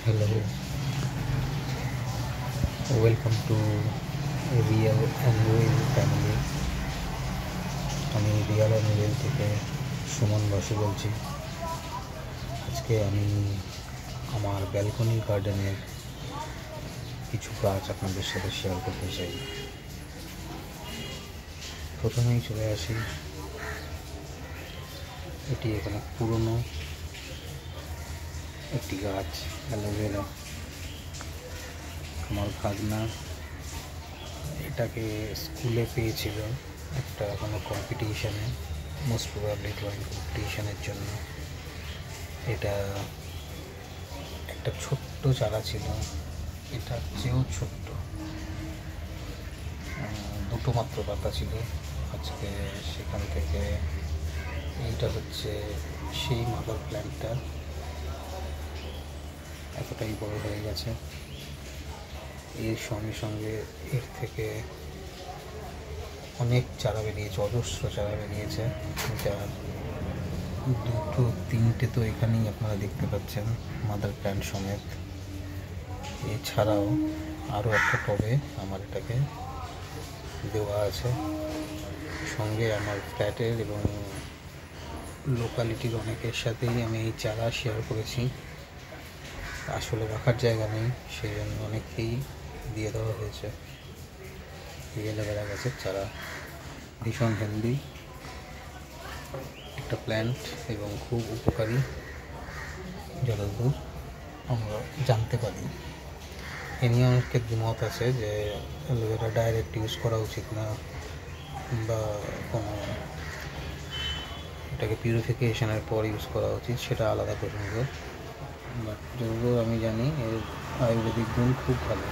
Hello, welcome to Real and Real Family. আমি Real and real থেকে সুমন বসু বলছি। আজকে আমি আমার ব্যালকনি গার্ডেনের কিছু গাছ আপনাদের সাথে শেয়ার করতে চাই। প্রথমেই চলে আসি, এটি এখানে পুরনো একটি গাছ অ্যালোভেরা। আমার ভাগনা এটাকে স্কুলে পেয়েছিল একটা কোনো কম্পিটিশানে, মোস্ট প্রবাবলি ড্রয়িং কম্পিটিশানের জন্য। এটা একটা ছোট্ট চারা ছিল, এটার চেয়েও ছোট্ট, দুটো মাত্র পাতা ছিল। আজকে সেখান থেকে এইটা হচ্ছে সেই মাদার প্ল্যান্টটা, এতটাই বড় হয়ে গেছে। এর সঙ্গে সঙ্গে এর থেকে অনেক চারা বেরিয়েছে, অজস্র চারা বেরিয়েছে। যার দুটো তিনটে তো এখানেই আপনারা দেখতে পাচ্ছেন মাদার প্ল্যান্ট সমেত। এছাড়াও আরও একটা টবে আমার এটাকে দেওয়া আছে। সঙ্গে আমার ফ্ল্যাটের এবং লোকালিটির অনেকের সাথেই আমি এই চারা শেয়ার করেছি। আসলে রাখার জায়গা নেই, সেই জন্য অনেককেই দিয়ে দেওয়া হয়েছে। অ্যালোভেরা গাছের চারা ভীষণ হেলদি একটা প্ল্যান্ট এবং খুব উপকারী যতদূর আমরা জানতে পারি। এ নিয়ে অনেকের দ্বিমত আছে যে অ্যালোভেরা ডাইরেক্ট ইউজ করা উচিত না, বা কোনো এটাকে পিউরিফিকেশনের পর ইউজ করা উচিত, সেটা আলাদা প্রসঙ্গ। বাট যতদূর আমি জানি এর আয়ুর্বেদিক গুণ খুব ভালো।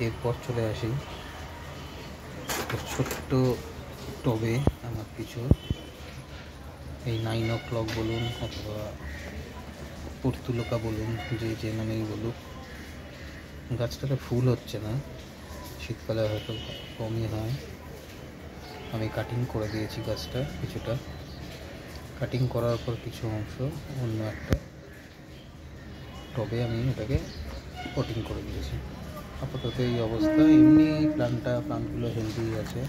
এরপর চলে আসি ছোট্ট টবে আমার কিছু এই 9 o'clock বলুন অথবা পর্তুলকা বলুন, যে নামেই বলুক, গাছটাতে ফুল হচ্ছে না, শীতকালে হয়তো কমই হয়। আমি কাটিং করে দিয়েছি গাছটা, কিছুটা কাটিং করার পর কিছু অংশ অন্য একটা টবে আমি এটাকে পটিং করে দিয়েছি। আপাতত এই অবস্থা। এমনি প্লান্টগুলো হেলদি আছে,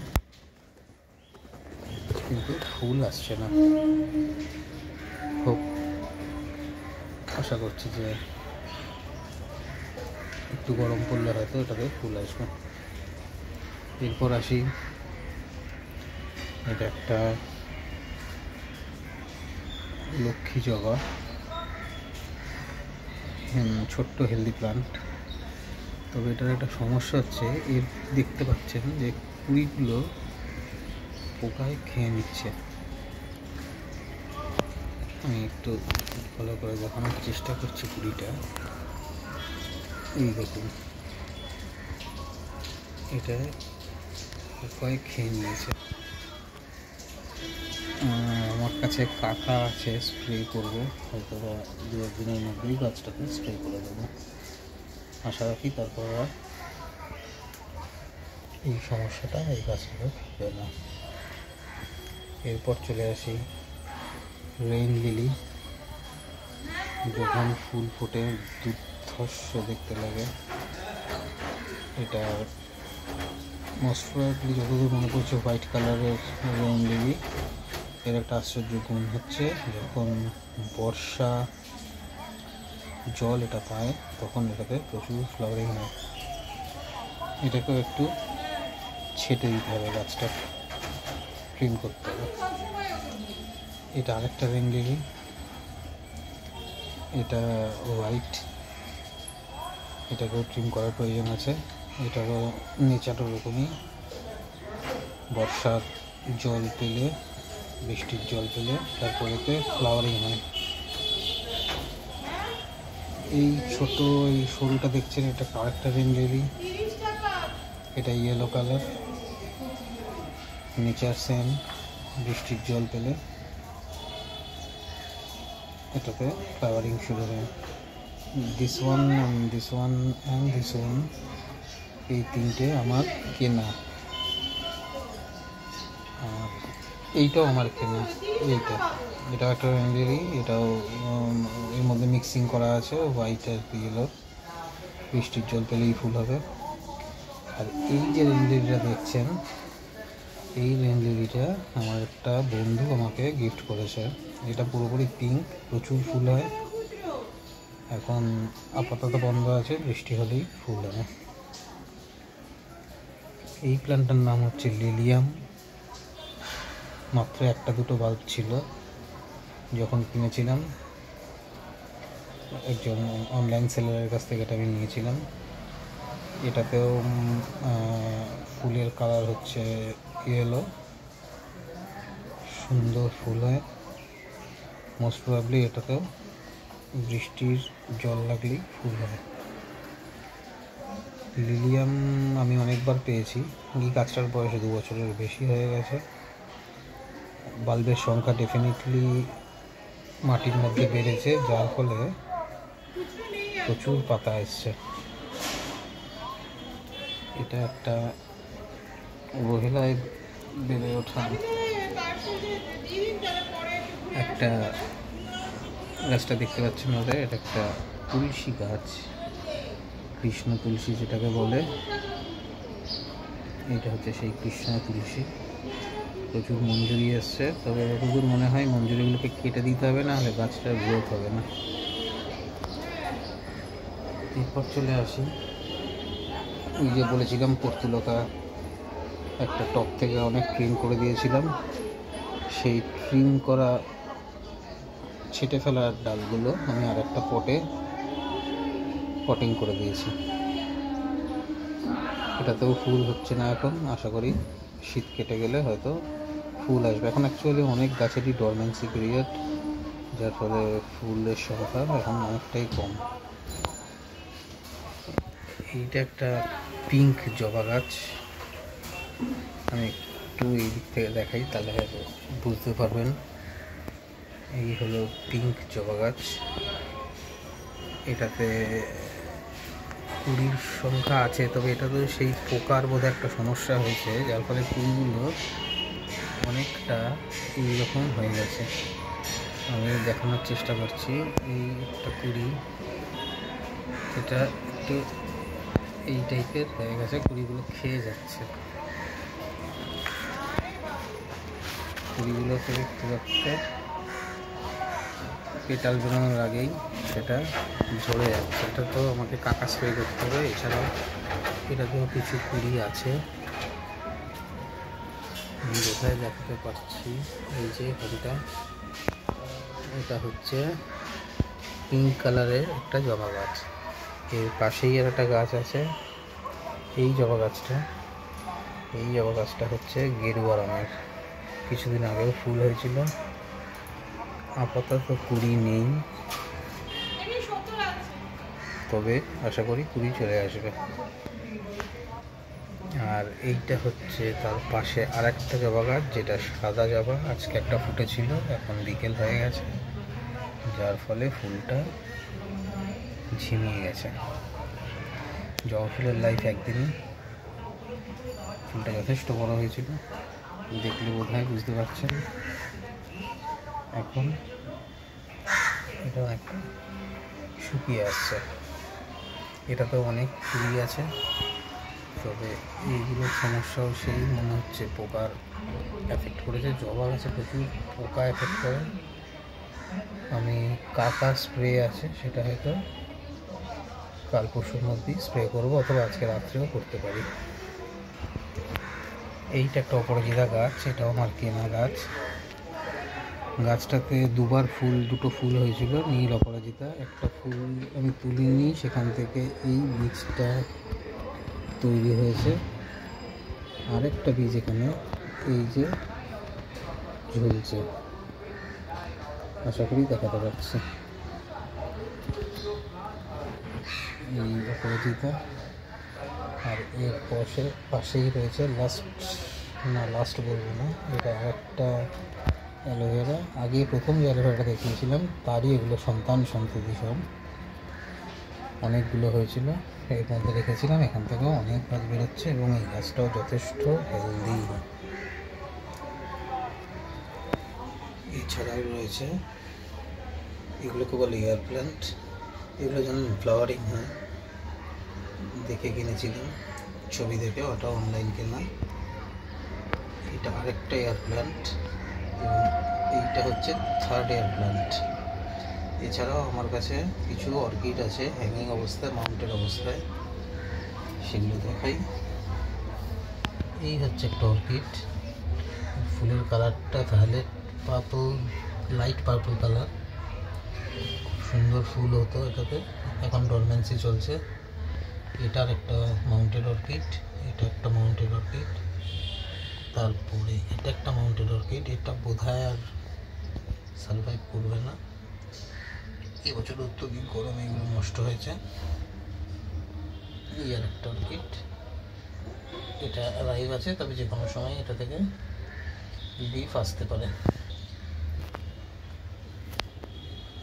কিন্তু ফুল আসছে না। খুব আশা করছি যে একটু গরম পড়লে হয়তো এটাতে ফুল আসবে। এরপর আসি, এটা একটা লক্ষ্মী জবা, ছোট্ট হেলদি প্লান্ট। তবে এটার একটা সমস্যা হচ্ছে, এর দেখতে পাচ্ছেন যে কুড়িগুলো পোকায় খেয়ে নিচ্ছে। আমি একটু ভালো করে দেখানোর চেষ্টা করছি কুড়িটা। এই দেখুন, এটা পোকায় খেয়ে নিয়েছে। আমার কাছে কাকা আছে, স্প্রে করবো হয়তো বা 2 দিনের মধ্যেই গাছটাকে স্প্রে করে দেবো। আশা রাখি তারপর আর এই সমস্যাটা এই গাছগুলো হবে না। এরপর চলে আসি রেইন লিলি। যখন ফুল ফোটে দুর্ধর্ষ দেখতে লাগে। এটা মোস্ট প্রবাবলি যতদূর মনে করছে হোয়াইট কালারের রেইন লিলি। এর একটা আশ্চর্য গুণ হচ্ছে, যখন বর্ষা জল এটা পায় তখন এটাতে প্রচুর ফ্লাওয়ারিং হয়। এটাকেও একটু ছেটে দিতে হবে, গাছটা ট্রিম করতে হবে। এটা আরেকটা রেইন লিলি, এটা হোয়াইট, এটাকেও ট্রিম করার প্রয়োজন আছে। এটারও নেচার ওরকমই, বর্ষার জল পেলে, বৃষ্টির জল পেলে তারপরেতে ফ্লাওয়ারিং হয়। এই ছোট এই সরুটা দেখছেন, এটা আরেকটা রেইন লিলি। এটা ইয়েলো কালার, নেচার সেম, বৃষ্টির জল পেলে এটাতে ফ্লাওয়ারিং শুরু হয়। This one and this one, এই তিনটে আমার কেনা, আর এইটাও আমার কেনা। এইটা এটাও একটা রেনলিলি, এটাও এর মধ্যে মিক্সিং করা আছে হোয়াইট আর ইয়েলো, বৃষ্টির জল পেলেই ফুল হবে। আর এই যে রেনলিলিটা দেখছেন, এই রেনলিলিটা আমার একটা বন্ধু আমাকে গিফট করেছে। এটা পুরোপুরি পিঙ্ক, প্রচুর ফুল হয়। এখন আপাতত বন্ধ আছে, বৃষ্টি হলেই ফুল হবে। এই প্ল্যান্টটার নাম হচ্ছে লিলিয়াম। মাত্র একটা দুটো বাল্ব ছিল যখন কিনেছিলাম, একজন অনলাইন সেলারের কাছ থেকে এটা আমি নিয়েছিলাম। এটাতেও ফুলের কালার হচ্ছে ইয়েলো, সুন্দর ফুল হয়। মোস্ট প্রবাবলি এটাতেও বৃষ্টির জল লাগলেই ফুল হয়। লিলিয়াম আমি অনেকবার পেয়েছি। এই গাছটার বয়স 2 বছরের বেশি হয়ে গেছে। বাল্বের সংখ্যা ডেফিনেটলি মাটির মধ্যে বেড়েছে, যার ফলে প্রচুর পাতা এসছে। এটা একটা অবহেলায় বেড়ে ওঠা একটা গাছটা দেখতে পাচ্ছেন ওদের, এটা একটা তুলসী গাছ, কৃষ্ণ তুলসী যেটাকে বলে। এটা হচ্ছে সেই কৃষ্ণ তুলসী। প্রচুর মঞ্জুরি এসছে, তবে যতদূর মনে হয় মঞ্জুরিগুলোকে কেটে দিতে হবে, না হলে গাছটার গ্রোথ হবে না। এরপর চলে আসি, ওই যে বলেছিলাম পর্তুলকা একটা টপ থেকে অনেক ট্রিম করে দিয়েছিলাম, সেই ট্রিম করা ছেটে ফেলার ডালগুলো আমি আর একটা পটিং করে দিয়েছি। এটাতেও ফুল হচ্ছে না এখন, আশা করি শীত কেটে গেলে হয়তো ফুল আসবে। এখন অ্যাকচুয়ালি অনেক গাছেরই ডরমেন্সি পিরিয়ড, যার ফলে ফুলের সংখ্যা এখন অনেকটাই কম। এইটা একটা পিঙ্ক জবা গাছ, আমি একটু এই দিক থেকে দেখাই, তাহলে হয়তো বুঝতে পারবেন। এই হলো পিঙ্ক জবা গাছ। এটাতে কুড়ির সংখ্যা আছে, তবে এটা তো সেই পোকার বোধহয় একটা সমস্যা হয়েছে, যার ফলে কুড়িগুলো অনেকটা এইরকম হয়ে গেছে। আমি দেখানোর চেষ্টা করছি। এই একটা কুড়ি, এটা একটু এই টাইপের হয়ে গেছে, কুড়িগুলো খেয়ে যাচ্ছে। কুড়িগুলো থেকে খুব একটা পেটাল বেরোনোর আগেই সেটা ঝরে যাচ্ছে। এটা তো আমাকে কাকা স্প্রে করতে হবে। এছাড়াও এটাতেও কিছু কুড়ি আছে, আমি কোথায় দেখাতে পারছি। এই যে কুড়িটা, এটা হচ্ছে পিঙ্ক কালারের একটা জবা গাছ। এর পাশেই আর একটা গাছ আছে। এই জবা গাছটা হচ্ছে গেরুয়া রঙের, কিছুদিন আগেও ফুল হয়েছিল। আপাতত কুড়ি নেই, তবে আশা করি কুড়ি চলে আসবে। আর এইটা হচ্ছে তার পাশে আর একটা জবা গাছ, যেটা সাদা জবা। আজকে একটা ফুটেছিল, এখন বিকেল হয়ে গেছে, যার ফলে ফুলটা ঝিমিয়ে গেছে। জবা ফুলের লাইফ একদিনই। ফুলটা যথেষ্ট বড় হয়েছিল, দেখলে বোধহয় বুঝতে পারছেন। এখন এটা একটা শুকিয়ে আসছে। এটাতেও অনেক কুড়ি আছে, তবে এইগুলোর সমস্যাও সেই মনে হচ্ছে পোকার এফেক্ট করেছে। জবা গাছে প্রচুর পোকা এফেক্ট করে। আমি কাকা স্প্রে আছে, সেটা হয়তো কাল পরশুর মধ্যেই স্প্রে করবো, অথবা আজকে রাত্রেও করতে পারি। এইটা একটা অপরাজিতা গাছ, এটাও আমার কেনা গাছ। গাছটাতে দুটো ফুল হয়েছিল, নীল অপরাজিতা। একটা ফুল আমি তুলিনি, সেখান থেকে এই বীজটা তৈরি হয়েছে। আরেকটা বীজ এখানে এই যে ঝুলছে, আশা করি দেখাতে পারছি। এই অপরাজিতা, আর এর পাশেই রয়েছে লাস্ট বলবো না, এটা আরেকটা অ্যালোভেরা। আগে প্রথম যে অ্যালোভেরাটা দেখিয়েছিলাম তারই এগুলো সন্ততি সব অনেকগুলো হয়েছিল, এর মধ্যে রেখেছিলাম। এখান থেকেও অনেক গাছ বেরোচ্ছে এবং এই গাছটাও যথেষ্ট হেলদি। এছাড়াও রয়েছে এগুলোকে বলে এয়ার প্ল্যান্ট। এগুলো যেন ফ্লাওয়ারিং হয়, দেখে কিনেছিলাম, ছবি দেখে, ওটা অনলাইন কেনা। এটা আরেকটা এয়ার প্ল্যান্ট এবং এইটা হচ্ছে থার্ড এয়ার প্ল্যান্ট। এছাড়াও আমার কাছে কিছু অর্কিড আছে হ্যাঙ্গিং অবস্থায়, মাউন্টেড অবস্থায়, সেগুলো দেখাই। এই হচ্ছে একটা অর্কিড, ফুলের কালারটা তাহলে পার্পল, লাইট পার্পল কালার, খুব সুন্দর ফুল হতো এটাতে, এখন ডরমেন্সি চলছে। এটার একটা মাউন্টেড অর্কিড, এটা একটা মাউন্টেড অর্কিড, তারপরে এটা একটা মাউন্টেড অর্কিড। এটা বোধহয় আর সারভাইভ করবে না, এবছর অত্যধিক গরমে এগুলো নষ্ট হয়েছে। এই আর একটা অর্কিড, এটা লাইভ আছে, তবে যে কোনো সময় এটা থেকে লিফ আসতে পারে।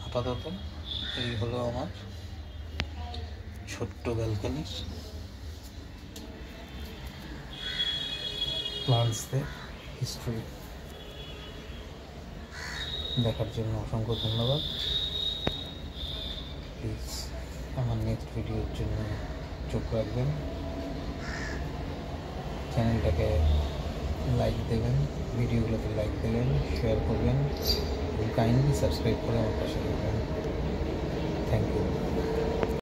আপাতত এই হলো আমার ছোট্ট ব্যালকনির প্লান্টসদের হিস্ট্রি। দেখার জন্য অসংখ্য ধন্যবাদ। প্লিজ আমার নেক্সট ভিডিওর জন্য চোখ রাখবেন, চ্যানেলটাকে লাইক দেবেন, ভিডিওগুলোকে লাইক দেবেন, শেয়ার করবেন, কাইন্ডলি সাবস্ক্রাইব করে আমার পাশে থাকবেন। Thank you.